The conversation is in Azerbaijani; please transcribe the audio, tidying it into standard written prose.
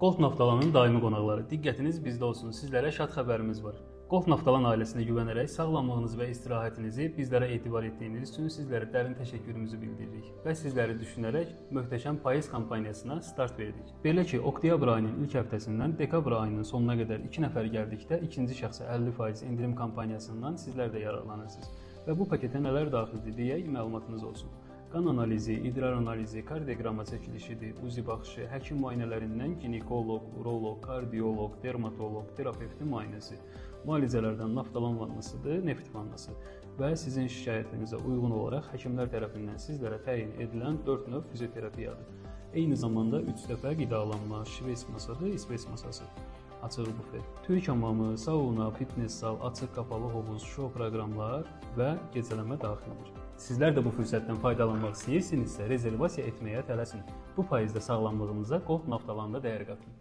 Golf Naftalanın daimi qonaqları, diqqətiniz bizdə olsun. Sizlərə şad xəbərimiz var. Golf Naftalan ailəsinə güvənərək sağlamlığınızı və istirahətinizi bizlərə etibar etdiyiniz üçün sizlərə dərin təşəkkürümüzü bildiririk və sizləri düşünərək möhtəşəm payız kampaniyasına start verdik. Belə ki, oktyabr ayının ilk həftəsindən dekabr ayının sonuna qədər 2 nəfər gəldikdə ikinci şəxsə 50% endirim kampaniyasından sizlər də yararlanırsınız. Və bu paketə nələr daxildir deyə məlumatınız olsun. Qan analizi, idrar analizi, kardioqramma çəkilişidir, uzi baxışı, həkim müayinələrindən ginekoloq, uroloq, kardioloq, dermatoloq, terapevtin müayinəsi, müalicələrdən naftalan vannasıdır, neft vannası və sizin şikayətinizə uyğun olaraq həkimlər tərəfindən sizlərə təyin edilən 4 növ fizioterapiyadır. Eyni zamanda 3 dəfə qidalanma, şves masadır, isveç masası. Açıq bufet, tüy hamamı, sauna, fitness zal, açıq qapalı hovuz, şou proqramlar və gecələmə daxildir. Sizlər də bu fürsətdən faydalanmaq istəyirsinizsə, rezervasiya etməyə tələsin. Bu payızda sağlamlığınıza Golf Naftalanda dəyər qatın.